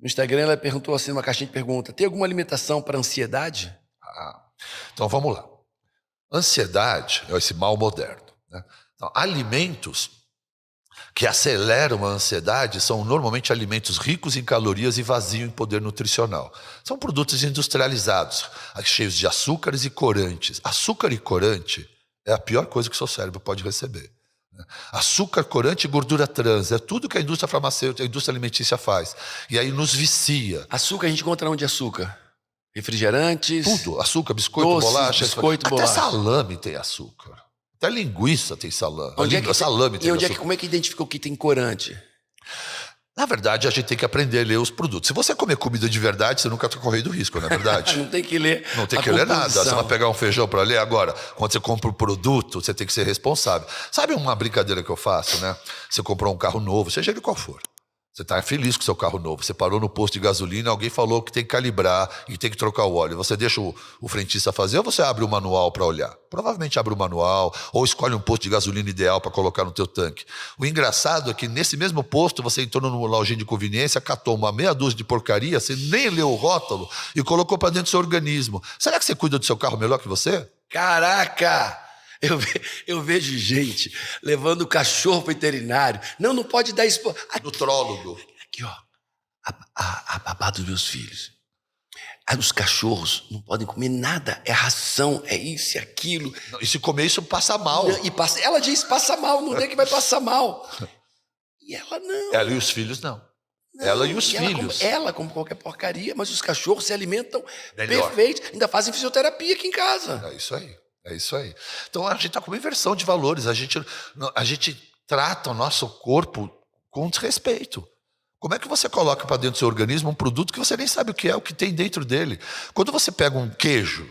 No Instagram ela perguntou assim, numa caixinha de pergunta, tem alguma alimentação para ansiedade? Então vamos lá. Ansiedade é esse mal moderno, né? Então, alimentos que aceleram a ansiedade são normalmente alimentos ricos em calorias e vazios em poder nutricional. São produtos industrializados, cheios de açúcares e corantes. Açúcar e corante é a pior coisa que o seu cérebro pode receber. Açúcar, corante e gordura trans, é tudo que a indústria farmacêutica, a indústria alimentícia faz. E aí nos vicia. Açúcar a gente encontra onde açúcar? Refrigerantes? Tudo, açúcar, biscoito, doces, bolacha. biscoito, até bolacha. salame tem açúcar. Até linguiça tem salame. Onde é que salame tem açúcar. Como é que identifica o que tem corante? Na verdade, a gente tem que aprender a ler os produtos. Se você comer comida de verdade, você nunca está correndo risco, não é verdade? Não tem que ler. Não tem que ler nada. Você vai pegar um feijão para ler agora. Quando você compra o produto, você tem que ser responsável. Sabe uma brincadeira que eu faço, né? Você comprou um carro novo, seja ele qual for. Você está feliz com o seu carro novo. Você parou no posto de gasolina, alguém falou que tem que calibrar e tem que trocar o óleo. Você deixa o frentista fazer ou você abre o manual para olhar? Provavelmente abre o manual ou escolhe um posto de gasolina ideal para colocar no teu tanque. O engraçado é que nesse mesmo posto você entrou numa lojinha de conveniência, catou uma meia dúzia de porcaria, você nem leu o rótulo e colocou para dentro do seu organismo. Será que você cuida do seu carro melhor que você? Caraca! Eu vejo gente levando o cachorro para o veterinário. Não pode dar expo... Nutrólogo. Aqui, ó. A babá dos meus filhos. Os cachorros não podem comer nada. É ração, é isso e aquilo. E se comer isso, passa mal. Ela diz, passa mal, não é que vai passar mal. E ela não. Ela e os filhos não. Ela e os filhos. Ela come qualquer porcaria, mas os cachorros se alimentam perfeito. Ainda fazem fisioterapia aqui em casa. É isso aí. É isso aí. Então a gente está com uma inversão de valores. A gente trata o nosso corpo com desrespeito. Como é que você coloca para dentro do seu organismo um produto que você nem sabe o que tem dentro dele? Quando você pega um queijo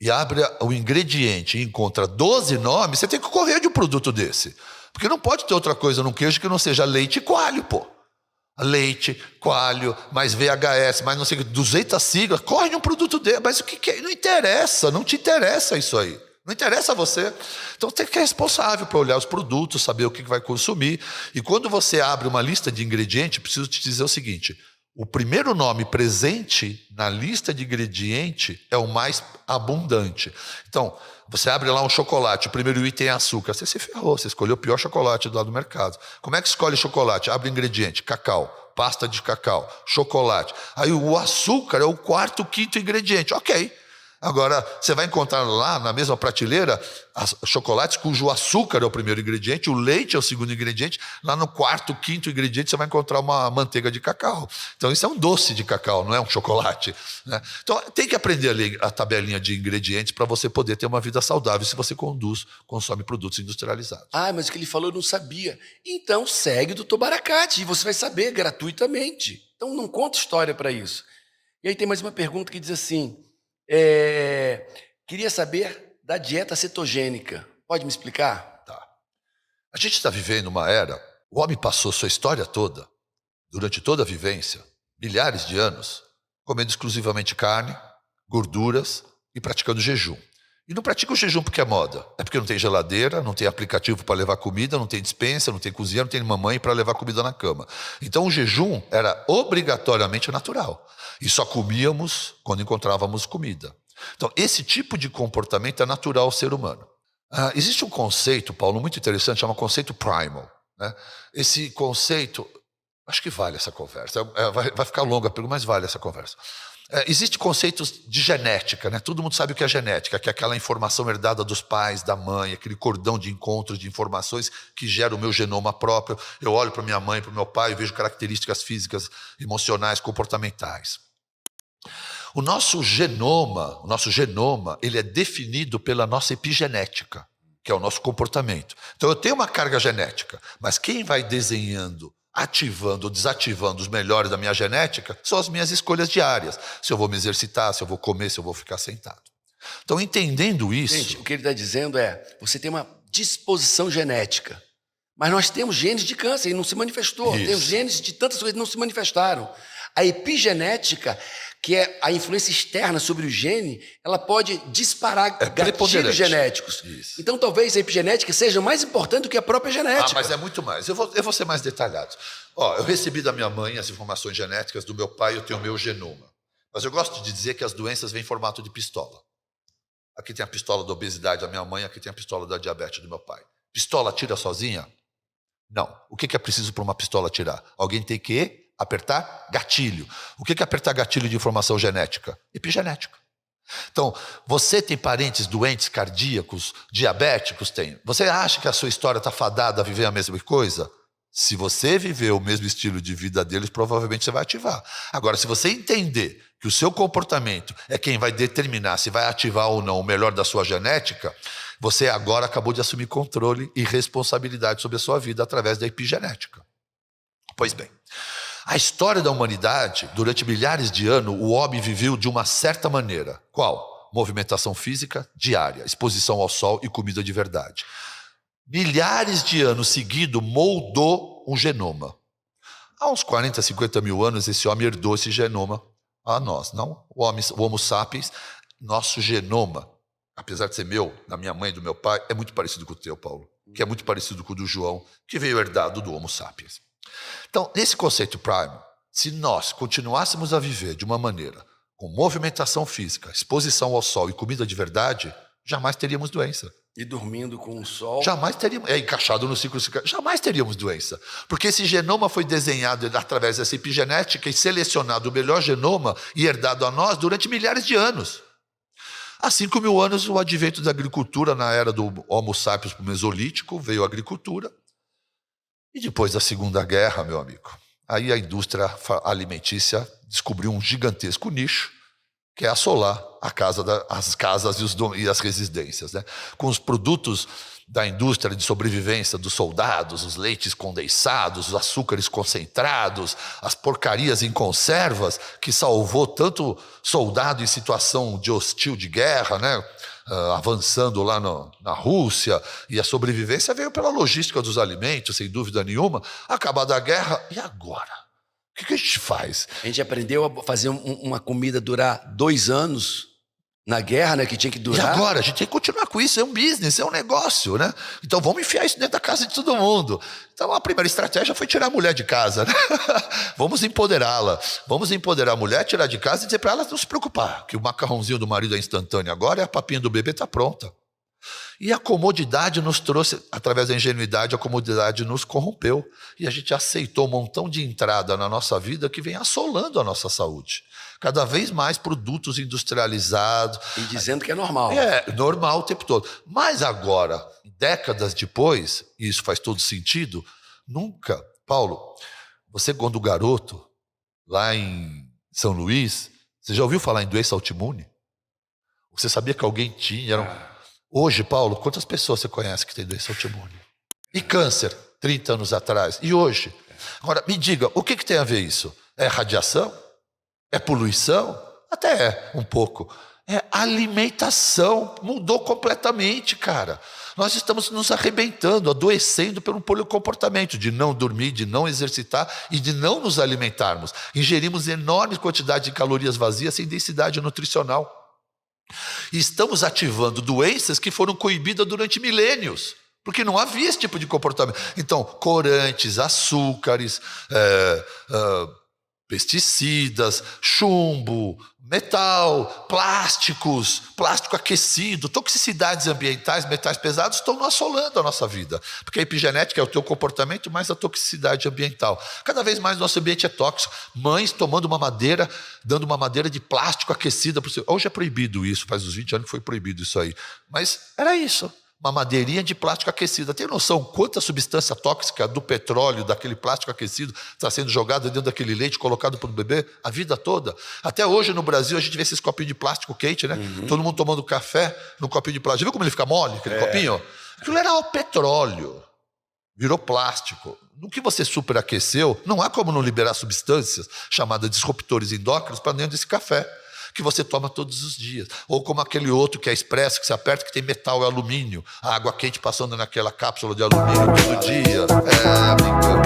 e abre o ingrediente e encontra 12 nomes, você tem que correr de um produto desse. Porque não pode ter outra coisa num queijo que não seja leite e coalho, pô. Leite, coalho, mais VHS, mais não sei o que, 200 siglas, corre de um produto dele, mas o que é? Não interessa, não te interessa isso aí, não interessa a você. Então você tem que ser responsável para olhar os produtos, saber o que vai consumir, e quando você abre uma lista de ingredientes, preciso te dizer o seguinte, o primeiro nome presente na lista de ingredientes é o mais abundante. Então, você abre lá um chocolate, o primeiro item é açúcar. Você se ferrou, você escolheu o pior chocolate do lado do mercado. Como é que escolhe chocolate? Abre o ingrediente, cacau, pasta de cacau, chocolate. Aí o açúcar é o quarto, quinto ingrediente. Ok. Agora, você vai encontrar lá na mesma prateleira chocolates cujo açúcar é o primeiro ingrediente, o leite é o segundo ingrediente, lá no quarto, quinto ingrediente você vai encontrar uma manteiga de cacau. Então isso é um doce de cacau, não é um chocolate, né? Então tem que aprender a ler a tabelinha de ingredientes para você poder ter uma vida saudável se você consome produtos industrializados. Mas o que ele falou eu não sabia. Então segue o Dr. Baracate e você vai saber gratuitamente. Então não conta história para isso. E aí tem mais uma pergunta que diz assim... queria saber da dieta cetogênica. Pode me explicar? Tá. A gente está vivendo uma era, o homem passou sua história toda, durante toda a vivência, milhares de anos, comendo exclusivamente carne, gorduras e praticando jejum. E não pratica o jejum porque é moda. É porque não tem geladeira, não tem aplicativo para levar comida, não tem despensa, não tem cozinha, não tem mamãe para levar comida na cama. Então o jejum era obrigatoriamente natural. E só comíamos quando encontrávamos comida. Então esse tipo de comportamento é natural ao ser humano. Existe um conceito, Paulo, muito interessante, chama conceito primal, né? Esse conceito, acho que vale essa conversa. Vai ficar longa a pergunta, mas vale essa conversa. Existem conceitos de genética, né? Todo mundo sabe o que é genética, que é aquela informação herdada dos pais, da mãe, aquele cordão de encontro de informações que gera o meu genoma próprio. Eu olho para minha mãe, para o meu pai e vejo características físicas, emocionais, comportamentais. O nosso genoma, ele é definido pela nossa epigenética, que é o nosso comportamento. Então eu tenho uma carga genética, mas quem vai desenhando, ativando ou desativando os melhores da minha genética são as minhas escolhas diárias. Se eu vou me exercitar, se eu vou comer, se eu vou ficar sentado. Então, entendendo isso... Gente, o que ele está dizendo é, você tem uma disposição genética, mas nós temos genes de câncer e não se manifestou. Isso. Temos genes de tantas coisas que não se manifestaram. A epigenética, que é a influência externa sobre o gene, ela pode disparar gatilhos preponderante. genéticos. Isso. Então, talvez a epigenética seja mais importante do que a própria genética. Mas é muito mais. Eu vou ser mais detalhado. Eu recebi da minha mãe as informações genéticas, do meu pai eu tenho o meu genoma. Mas eu gosto de dizer que as doenças vêm em formato de pistola. Aqui tem a pistola da obesidade da minha mãe, aqui tem a pistola da diabetes do meu pai. Pistola tira sozinha? Não. O que é preciso para uma pistola tirar? Alguém tem que apertar gatilho. O que é apertar gatilho de informação genética? Epigenética. Então, você tem parentes doentes cardíacos, diabéticos? Tem. Você acha que a sua história está fadada a viver a mesma coisa? Se você viver o mesmo estilo de vida deles, provavelmente você vai ativar. Agora, se você entender que o seu comportamento é quem vai determinar se vai ativar ou não o melhor da sua genética, você agora acabou de assumir controle e responsabilidade sobre a sua vida através da epigenética. Pois bem, a história da humanidade, durante milhares de anos, o homem viveu de uma certa maneira. Qual? Movimentação física diária, exposição ao sol e comida de verdade. Milhares de anos seguidos moldou um genoma. Há uns 40, 50 mil anos, esse homem herdou esse genoma a nós. Não? O Homo sapiens, nosso genoma, apesar de ser meu, da minha mãe e do meu pai, é muito parecido com o teu, Paulo, que é muito parecido com o do João, que veio herdado do Homo sapiens. Então, nesse conceito prime, se nós continuássemos a viver de uma maneira com movimentação física, exposição ao sol e comida de verdade, jamais teríamos doença. E dormindo com o sol. Jamais teríamos, encaixado no ciclo circadiano, jamais teríamos doença. Porque esse genoma foi desenhado através dessa epigenética e selecionado o melhor genoma e herdado a nós durante milhares de anos. Há 5 mil anos, o advento da agricultura, na era do Homo sapiens para o Mesolítico, veio a agricultura. E depois da Segunda Guerra, meu amigo, aí a indústria alimentícia descobriu um gigantesco nicho, que é assolar as casas e as residências, né? Com os produtos da indústria de sobrevivência dos soldados, os leites condensados, os açúcares concentrados, as porcarias em conservas, que salvou tanto soldado em situação de hostil de guerra, né? Avançando lá na Rússia, e a sobrevivência veio pela logística dos alimentos, sem dúvida nenhuma. Acabada a guerra, e agora? O que a gente faz? A gente aprendeu a fazer uma comida durar 2 anos na guerra, né? Que tinha que durar. E agora? A gente tem que continuar com isso, é um business, é um negócio, né? Então vamos enfiar isso dentro da casa de todo mundo. Então a primeira estratégia foi tirar a mulher de casa, né? Vamos empoderá-la. Vamos empoderar a mulher, tirar de casa e dizer para ela não se preocupar, que o macarrãozinho do marido é instantâneo agora e a papinha do bebê está pronta. E a comodidade nos trouxe, através da ingenuidade, a comodidade nos corrompeu. E a gente aceitou um montão de entrada na nossa vida que vem assolando a nossa saúde. Cada vez mais produtos industrializados. E dizendo que é normal. É, normal o tempo todo. Mas agora, décadas depois, e isso faz todo sentido, nunca... Paulo, você quando garoto, lá em São Luís, você já ouviu falar em doença autoimune? Você sabia que alguém tinha... Hoje, Paulo, quantas pessoas você conhece que tem doença autoimune? E câncer, 30 anos atrás. E hoje? Agora, me diga, o que tem a ver isso? É radiação? É poluição? Até é, um pouco. É alimentação. Mudou completamente, cara. Nós estamos nos arrebentando, adoecendo pelo policomportamento de não dormir, de não exercitar e de não nos alimentarmos. Ingerimos enorme quantidade de calorias vazias sem densidade nutricional. E estamos ativando doenças que foram coibidas durante milênios, porque não havia esse tipo de comportamento. Então, corantes, açúcares, pesticidas, chumbo, metal, plásticos, plástico aquecido, toxicidades ambientais, metais pesados estão assolando a nossa vida. Porque a epigenética é o teu comportamento mais a toxicidade ambiental. Cada vez mais nosso ambiente é tóxico. Mães tomando uma madeira, dando uma madeira de plástico aquecida. Hoje é proibido isso, faz uns 20 anos que foi proibido isso aí. Mas era isso. Uma madeirinha de plástico aquecida. Tem noção quanta substância tóxica do petróleo, daquele plástico aquecido, está sendo jogada dentro daquele leite colocado para o bebê a vida toda? Até hoje no Brasil a gente vê esses copinhos de plástico quente, né? Todo mundo tomando café num copinho de plástico. Já viu como ele fica mole, aquele copinho? Aquilo era o petróleo. Virou plástico. No que você superaqueceu, não há como não liberar substâncias chamadas disruptores endócrinos para dentro desse café, que você toma todos os dias. Ou como aquele outro que é expresso, que você aperta, que tem metal e alumínio. A água quente passando naquela cápsula de alumínio todo dia. Amigão.